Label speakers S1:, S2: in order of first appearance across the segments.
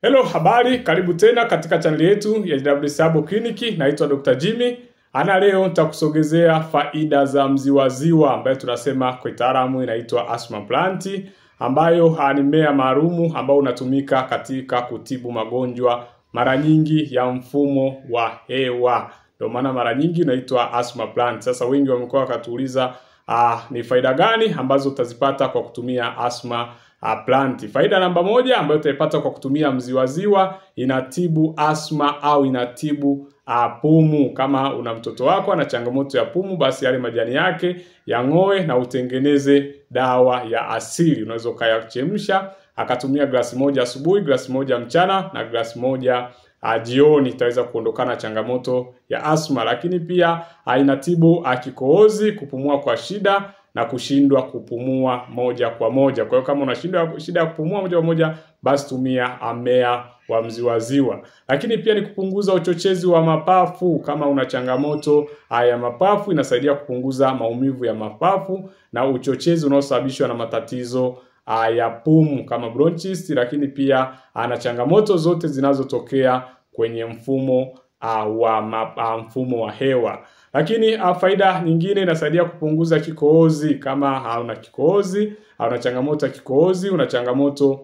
S1: Hello, habari, karibu tena katika channel yetu ya JW Sabo Clinic. Naitwa Dr. Jimmy. Ana leo nitakusogezea faida za mziwaziwa ambayo tunasema kwa kitaalamu inaitwa asthma plant, ambayo ni mmea maalumu ambao unatumika katika kutibu magonjwa mara nyingi ya mfumo wa hewa. Ndio maana mara nyingi inaitwa asthma plant. Sasa wengi wamekuwa wakatuuliza ni faida gani ambazo utazipata kwa kutumia asthma plant. Faida namba moja ambayo utaipata kwa kutumia mziwaziwa, inatibu asthma au inatibu pumu. Kama una mtoto wako ana changamoto ya pumu, basi yale majani yake yang'oe na utengeneze dawa ya asili. Unaweza ukayachemsha, akatumia glasi moja asubuhi, glasi moja mchana na glasi moja jioni, itaweza kuondokana changamoto ya asthma. Lakini pia inatibu kikohozi, kupumua kwa shida na kushindwa kupumua moja kwa moja. Kwa hiyo kama una shida ya kupumua moja kwa moja, basi tumia mmea wa mziwaziwa. Lakini pia ni kupunguza uchochezi wa mapafu. Kama una changamoto ya mapafu, inasaidia kupunguza maumivu ya mapafu na uchochezi unaosababishwa na matatizo ya pumu kama bronchitis. Lakini pia ana changamoto zote zinazotokea kwenye mfumo wa hewa. Lakini faida nyingine, inasaidia kupunguza kikohozi. Kama una kikohozi, una changamoto ya kikohozi, una changamoto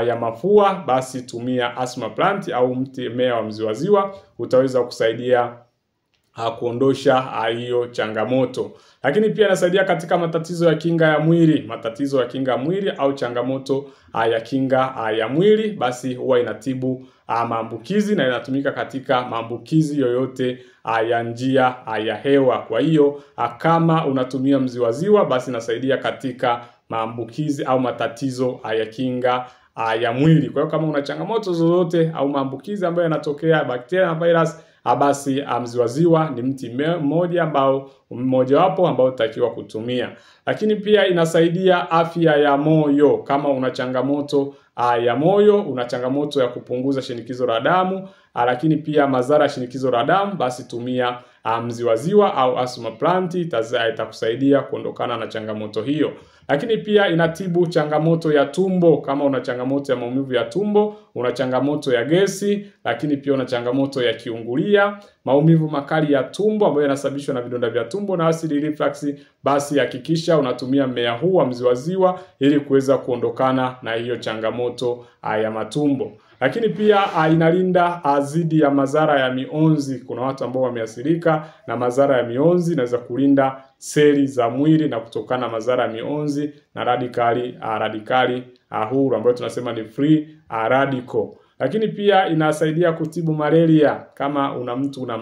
S1: ya mafua, basi tumia asthma plant au mmea wa mziwaziwa, utaweza kusaidia kuondosha hiyo changamoto. Lakini pia inasaidia katika matatizo ya kinga ya mwili, matatizo ya kinga ya mwili au changamoto ya kinga ya mwili, basi huwa inatibu maambukizi na inatumika katika maambukizi yoyote ya njia ya hewa. Kwa hiyo kama unatumia mziwaziwa, basi inasaidia katika maambukizi au matatizo ya kinga ya mwili. Kwa hiyo kama una changamoto zozote au maambukizi ambayo yanatokea bakteria na virus, basi mziwaziwa ni mti mmoja wapo ambao utakiwa kutumia. Lakini pia inasaidia afya ya moyo. Kama una changamoto ya moyo, una changamoto ya kupunguza shinikizo la damu, lakini pia madhara ya shinikizo la damu, basi tumia mziwaziwa au asthma plant, itakusaidia kuondokana na changamoto hiyo. Lakini pia inatibu changamoto ya tumbo. Kama una changamoto ya maumivu ya tumbo, una changamoto ya gesi, lakini pia una changamoto ya kiungulia, maumivu makali ya tumbo ambayo yanasababishwa na vidonda vya tumbo na acid reflux, basi hakikisha unatumia mmea huu wa mziwaziwa ili kuweza kuondokana na hiyo changamoto ya matumbo. Lakini pia inalinda dhidi ya madhara ya mionzi. Kuna watu ambao wameathirika na madhara ya mionzi, inaweza kulinda seli za mwili na kutokana na madhara ya mionzi na radikali huru ambayo tunasema ni free radical. Lakini pia inasaidia kutibu malaria. Kama una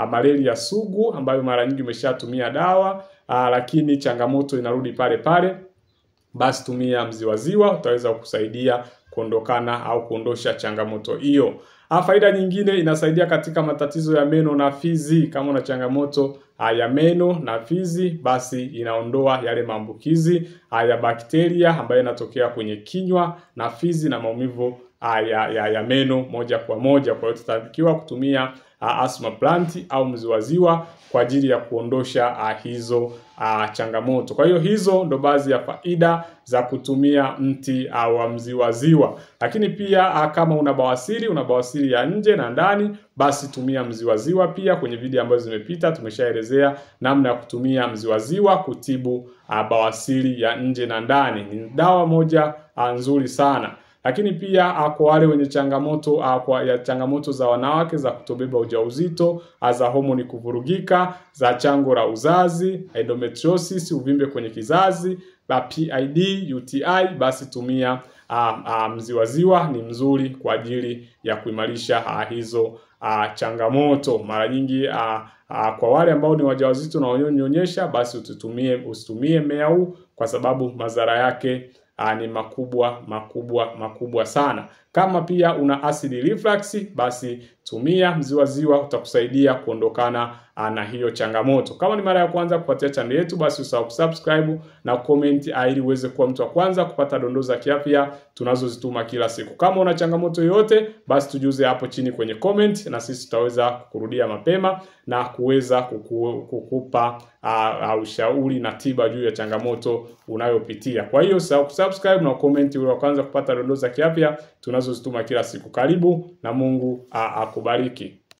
S1: malaria sugu ambayo mara nyingi umeshatumia dawa, lakini changamoto inarudi pale pale, basi tumia mziwaziwa, utaweza kukusaidia kuondokana au kuondosha changamoto hiyo. Faida nyingine, inasaidia katika matatizo ya meno na fizi. Kama una changamoto ya meno na fizi, basi inaondoa yale maambukizi ya bakteria ambayo yanatokea kwenye kinywa na fizi na maumivu ya meno moja kwa moja. Kwa hiyo tutakiwa kutumia asthma plant au mziwaziwa kwa ajili ya kuondosha hizo changamoto. Kwa hiyo hizo ndo baadhi ya faida za kutumia mti wa mziwaziwa. Lakini pia kama una bawasiri ya nje na ndani, basi tumia mziwaziwa pia. Kwenye video ambazo zimepita tumeshaelezea namna ya kutumia mziwaziwa kutibu bawasiri ya nje na ndani. Ni dawa moja nzuri sana. Lakini pia kwa wale wenye changamoto za wanawake za kutobeba ujauzito, za homoni kuvurugika, za chango la uzazi, endometriosis, uvimbe kwenye kizazi, PID, UTI, basi tumia mziwaziwa. Ni mzuri kwa ajili ya kuimarisha hizo changamoto. Mara nyingi kwa wale ambao ni wajawazito na wanyonyesha, basi usitumie mmea huu kwa sababu madhara yake ni makubwa sana. Kama pia una acid reflux, basi tumia mziwaziwa, utakusaidia kuondokana na hiyo changamoto. Kama ni mara ya kwanza kupatia channel yetu, basi usahau kusubscribe na comment ili uweze kuwa mtu wa kwanza kupata dondoo za kiafya tunazozituma kila siku. Kama una changamoto yoyote, basi tujuze hapo chini kwenye comment na sisi tutaweza kukurudia mapema na kuweza kukupa ushauri na tiba juu ya changamoto unayopitia. Kwa hiyo usahau kusubscribe na comment ili wa kwanza kupata dondoo za kiafya tunazo unazozituma kila siku. Karibu na Mungu akubariki.